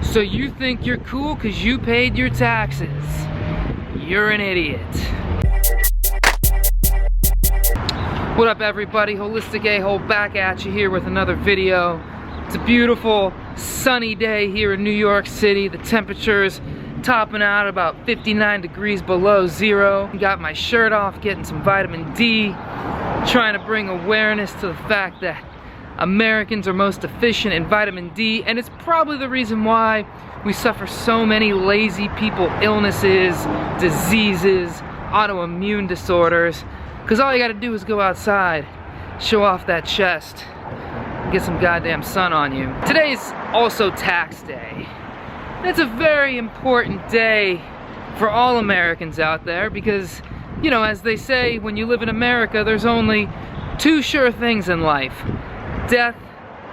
So you think you're cool because you paid your taxes. You're an idiot. What up everybody, Holistic A-Hole back at you here with another video. It's a beautiful sunny day here in New York City. The temperature's topping out about 59 degrees below zero. Got my shirt off, getting some vitamin D, trying to bring awareness to the fact that Americans are most deficient in vitamin D, and it's probably the reason why we suffer so many lazy people illnesses, diseases, autoimmune disorders. Because all you gotta do is go outside, show off that chest, and get some goddamn sun on you. Today's also tax day. It's a very important day for all Americans out there because, you know, as they say, when you live in America, there's only two sure things in life: death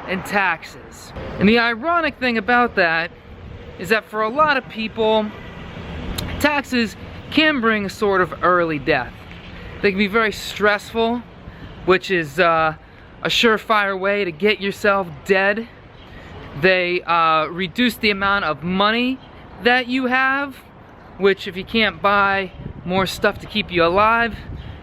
and taxes. And the ironic thing about that is that for a lot of people, taxes can bring a sort of early death. They can be very stressful, which is a surefire way to get yourself dead. They reduce the amount of money that you have, which if you can't buy more stuff to keep you alive,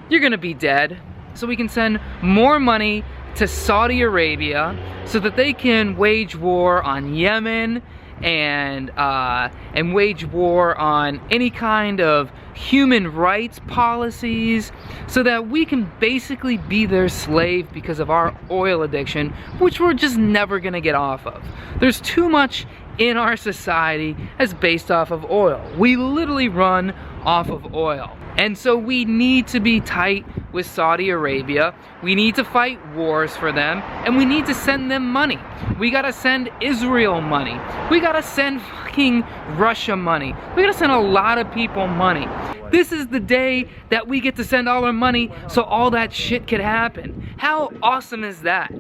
you're gonna be dead. So we can send more money to Saudi Arabia so that they can wage war on Yemen and wage war on any kind of human rights policies, so that we can basically be their slave because of our oil addiction, which we're just never gonna get off of. There's too much in our society that's based off of oil. We literally run off of oil. And so we need to be tight with Saudi Arabia. We need to fight wars for them, and we need to send them money. We gotta send Israel money. We gotta send fucking Russia money. We gotta send a lot of people money. This is the day that we get to send all our money so all that shit could happen. How awesome is that?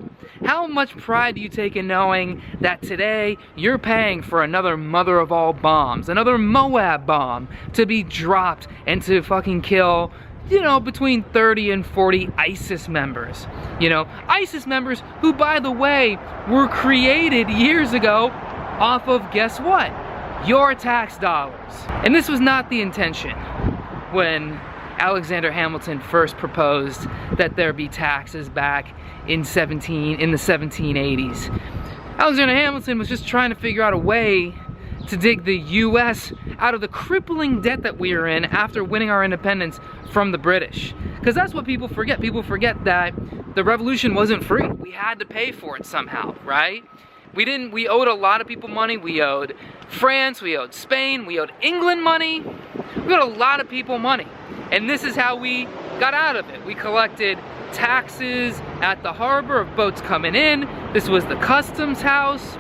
How much pride do you take in knowing that today you're paying for another mother of all bombs, another Moab bomb to be dropped and to fucking kill, you know, between 30 and 40 ISIS members. You know, ISIS members who, by the way, were created years ago off of, guess what? Your tax dollars. And this was not the intention when Alexander Hamilton first proposed that there be taxes back in the 1780s. Alexander Hamilton was just trying to figure out a way to dig the US out of the crippling debt that we were in after winning our independence from the British. Because that's what people forget. People forget that the revolution wasn't free. We had to pay for it somehow, right? We owed a lot of people money. We owed France, we owed Spain, we owed England money. We owed a lot of people money. And this is how we got out of it. We collected taxes at the harbor of boats coming in. This was the customs house.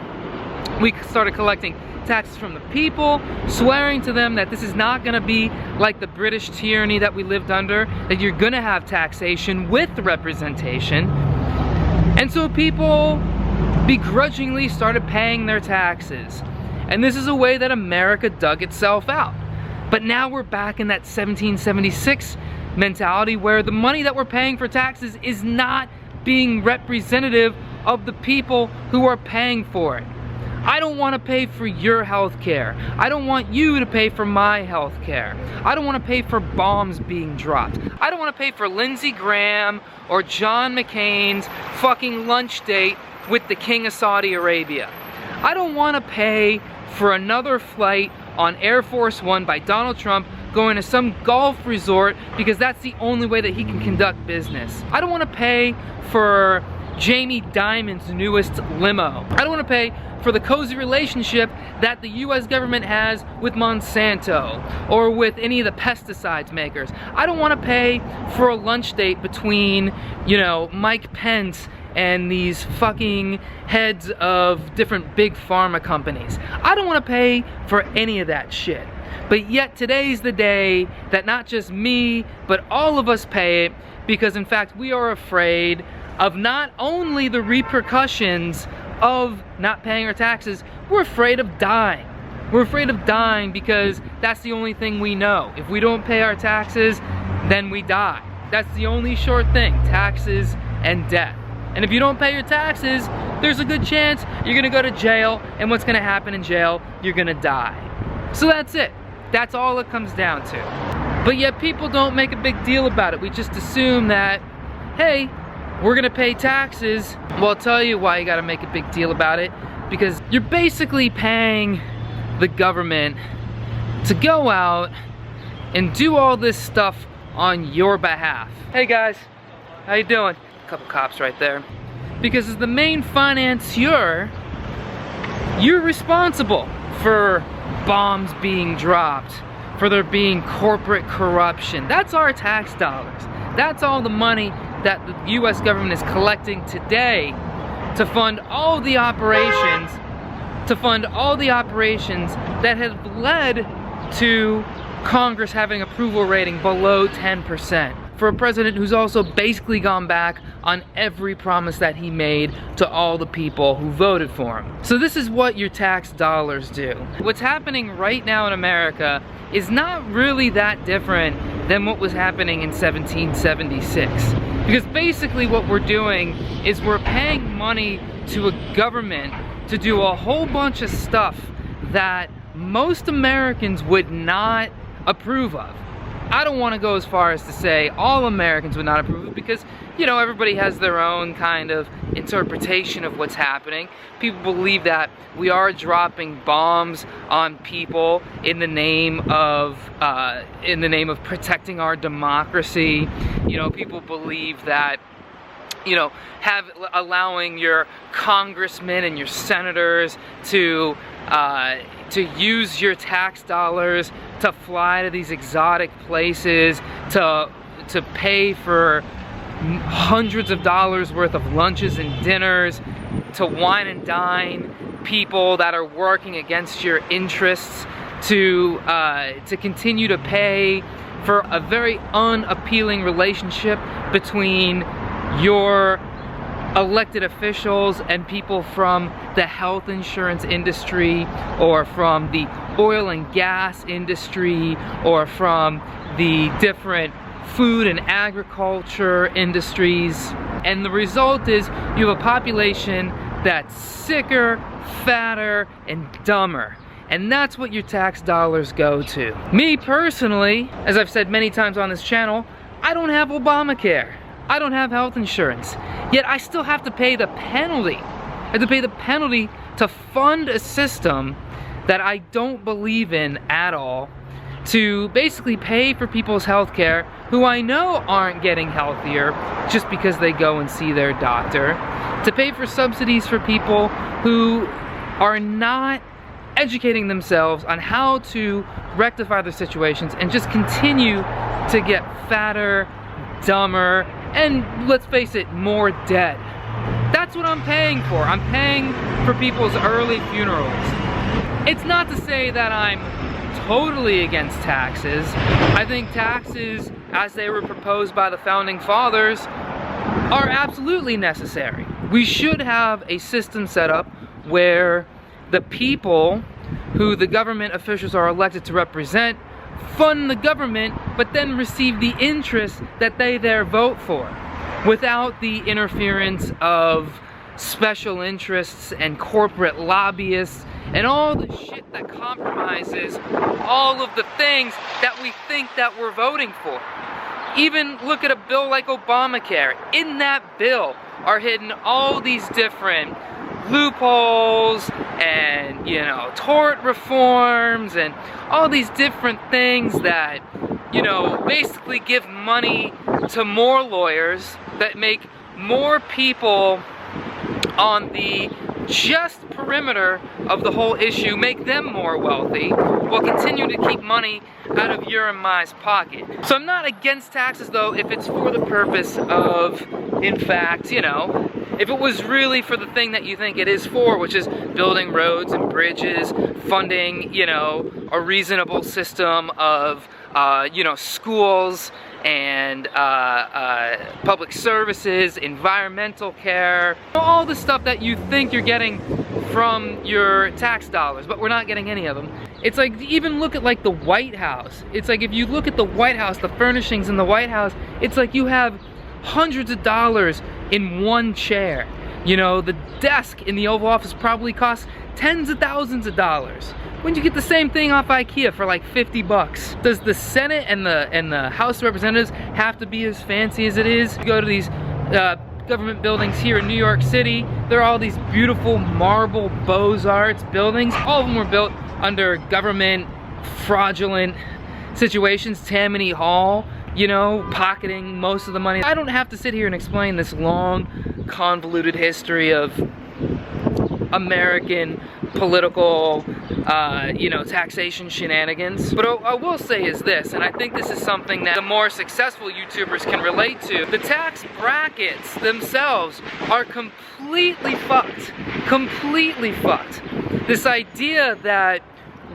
We started collecting taxes from the people, swearing to them that this is not gonna be like the British tyranny that we lived under, that you're gonna have taxation with representation. And so people begrudgingly started paying their taxes. And this is a way that America dug itself out. But now we're back in that 1776 mentality where the money that we're paying for taxes is not being representative of the people who are paying for it. I don't want to pay for your health care. I don't want you to pay for my health care. I don't want to pay for bombs being dropped. I don't want to pay for Lindsey Graham or John McCain's fucking lunch date with the King of Saudi Arabia. I don't want to pay for another flight on Air Force One by Donald Trump going to some golf resort because that's the only way that he can conduct business. I don't want to pay for Jamie Dimon's newest limo. I don't want to pay for the cozy relationship that the US government has with Monsanto or with any of the pesticides makers. I don't want to pay for a lunch date between, you know, Mike Pence and these fucking heads of different big pharma companies. I don't want to pay for any of that shit. But yet today's the day that not just me, but all of us pay it, because in fact we are afraid of not only the repercussions of not paying our taxes, we're afraid of dying. We're afraid of dying because that's the only thing we know. If we don't pay our taxes, then we die. That's the only short thing, taxes and death. And if you don't pay your taxes, there's a good chance you're gonna go to jail, and what's gonna happen in jail? You're gonna die. So that's it. That's all it comes down to. But yet people don't make a big deal about it. We just assume that, hey, we're gonna pay taxes. Well, I'll tell you why you gotta make a big deal about it. Because you're basically paying the government to go out and do all this stuff on your behalf. Hey guys, how you doing? A couple cops right there. Because as the main financier, you're responsible for bombs being dropped, for there being corporate corruption. That's our tax dollars. That's all the money that the US government is collecting today to fund all the operations, that have led to Congress having approval rating below 10%. For a president who's also basically gone back on every promise that he made to all the people who voted for him. So this is what your tax dollars do. What's happening right now in America is not really that different than what was happening in 1776. Because basically what we're doing is we're paying money to a government to do a whole bunch of stuff that most Americans would not approve of. I don't want to go as far as to say all Americans would not approve of, because, you know, everybody has their own kind of interpretation of what's happening. People believe that we are dropping bombs on people in the name of protecting our democracy. You know, people believe that, you know, allowing your congressmen and your senators to use your tax dollars to fly to these exotic places, to pay for hundreds of dollars worth of lunches and dinners, to wine and dine people that are working against your interests, to continue to pay for a very unappealing relationship between your elected officials and people from the health insurance industry, or from the oil and gas industry, or from the different food and agriculture industries. And the result is you have a population that's sicker, fatter, and dumber. And that's what your tax dollars go to. Me personally, as I've said many times on this channel, I don't have Obamacare. I don't have health insurance, yet I still have to pay the penalty. I have to pay the penalty to fund a system that I don't believe in at all, to basically pay for people's health care who I know aren't getting healthier just because they go and see their doctor, to pay for subsidies for people who are not educating themselves on how to rectify their situations and just continue to get fatter, dumber, and let's face it, more dead. That's what I'm paying for. I'm paying for people's early funerals. It's not to say that I'm totally against taxes. I think taxes, as they were proposed by the founding fathers, are absolutely necessary. We should have a system set up where the people who the government officials are elected to represent fund the government, but then receive the interests that they there vote for, without the interference of special interests and corporate lobbyists and all the shit that compromises all of the things that we think that we're voting for. Even look at a bill like Obamacare. In that bill are hidden all these different loopholes and, you know, tort reforms and all these different things that, you know, basically give money to more lawyers, that make more people on the just perimeter of the whole issue, make them more wealthy, will continue to keep money out of your and my's pocket. So I'm not against taxes, though, if it's for the purpose of, in fact, you know, if it was really for the thing that you think it is for, which is building roads and bridges, funding, you know, a reasonable system of, you know, schools and public services, environmental care, all the stuff that you think you're getting from your tax dollars, but we're not getting any of them. It's like, even look at like the White House. It's like, if you look at the White House, the furnishings in the White House, it's like you have hundreds of dollars in one chair. You know, the desk in the Oval Office probably costs tens of thousands of dollars. When you get the same thing off IKEA for like 50 bucks? Does the Senate and the House of Representatives have to be as fancy as it is? You go to these government buildings here in New York City, there are all these beautiful marble Beaux-Arts buildings. All of them were built under government fraudulent situations. Tammany Hall, you know, pocketing most of the money. I don't have to sit here and explain this long, convoluted history of American political, you know, taxation shenanigans. But I will say is this, and I think this is something that the more successful YouTubers can relate to. The tax brackets themselves are completely fucked. Completely fucked. This idea that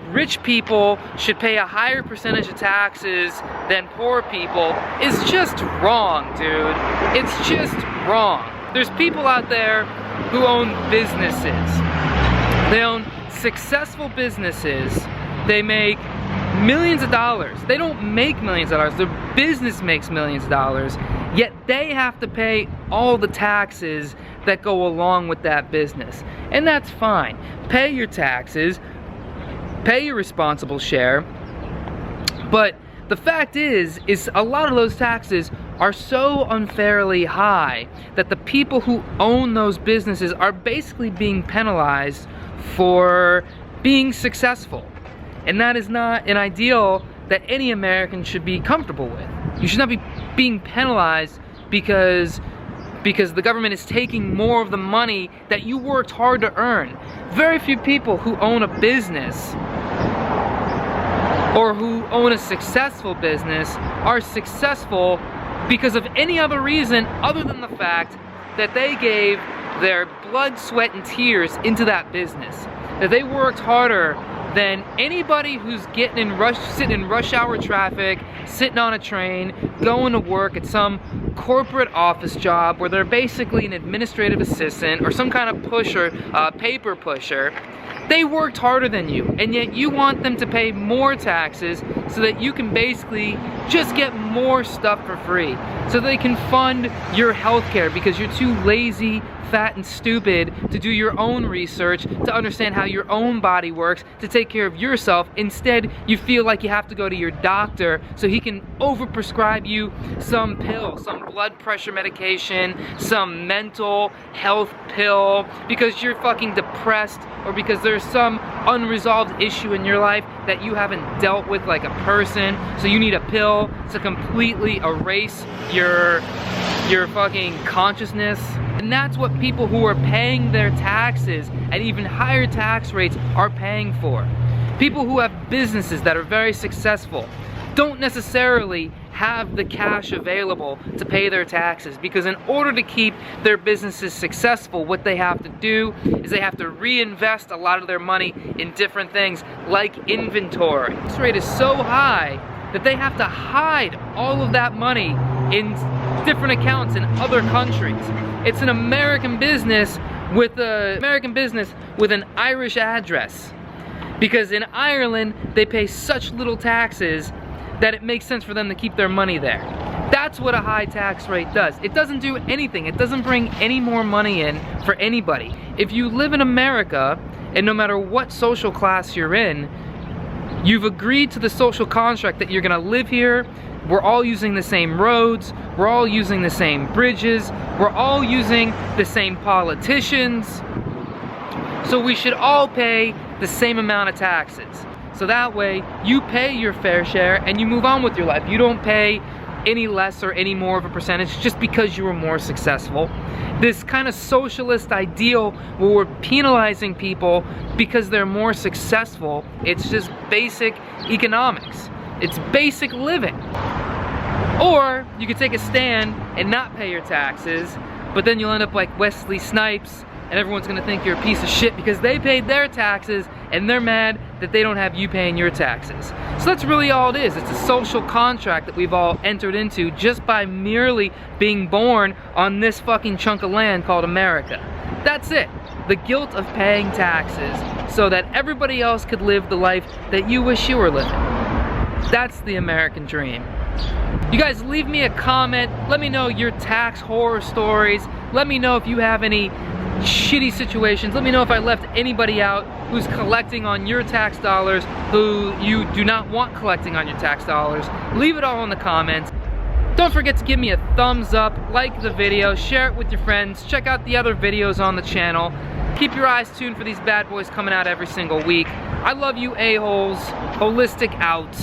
rich people should pay a higher percentage of taxes than poor people is just wrong, dude. It's just wrong. There's people out there who own businesses. They own successful businesses. They make millions of dollars. They don't make millions of dollars. Their business makes millions of dollars, yet they have to pay all the taxes that go along with that business. And that's fine. Pay your taxes, pay your responsible share, but the fact is a lot of those taxes are so unfairly high that the people who own those businesses are basically being penalized for being successful. And that is not an ideal that any American should be comfortable with. You should not be being penalized because the government is taking more of the money that you worked hard to earn. Very few people who own a business or who own a successful business are successful because of any other reason other than the fact that they gave their blood, sweat, and tears into that business. That they worked harder than anybody who's sitting in rush hour traffic, sitting on a train, going to work at some corporate office job where they're basically an administrative assistant or some kind of pusher, paper pusher. They worked harder than you, and yet you want them to pay more taxes so that you can basically just get more stuff for free. So they can fund your healthcare because you're too lazy, fat, and stupid to do your own research, to understand how your own body works, to take care of yourself. Instead, you feel like you have to go to your doctor so he can overprescribe you some pill, some blood pressure medication, some mental health pill, because you're fucking depressed or because there's some unresolved issue in your life that you haven't dealt with like a person, so you need a pill to completely erase your fucking consciousness. And that's what people who are paying their taxes at even higher tax rates are paying for. People who have businesses that are very successful don't necessarily have the cash available to pay their taxes, because in order to keep their businesses successful, what they have to do is they have to reinvest a lot of their money in different things like inventory. This rate is so high that they have to hide all of that money in different accounts in other countries. It's an American business with an Irish address, because in Ireland they pay such little taxes that it makes sense for them to keep their money there. That's what a high tax rate does. It doesn't do anything. It doesn't bring any more money in for anybody. If you live in America, and no matter what social class you're in, you've agreed to the social contract that you're gonna live here. We're all using the same roads, we're all using the same bridges, we're all using the same politicians. So we should all pay the same amount of taxes. So that way, you pay your fair share and you move on with your life. You don't pay any less or any more of a percentage just because you were more successful. This kind of socialist ideal where we're penalizing people because they're more successful, it's just basic economics. It's basic living. Or you could take a stand and not pay your taxes, but then you'll end up like Wesley Snipes and everyone's gonna think you're a piece of shit because they paid their taxes and they're mad that they don't have you paying your taxes. So that's really all it is. It's a social contract that we've all entered into just by merely being born on this fucking chunk of land called America. That's it. The guilt of paying taxes so that everybody else could live the life that you wish you were living. That's the American dream. You guys leave me a comment. Let me know your tax horror stories. Let me know if you have any shitty situations. Let me know if I left anybody out who's collecting on your tax dollars, who you do not want collecting on your tax dollars. Leave it all in the comments. Don't forget to give me a thumbs up, like the video, share it with your friends, check out the other videos on the channel. Keep your eyes tuned for these bad boys coming out every single week. I love you a-holes. Holistic out.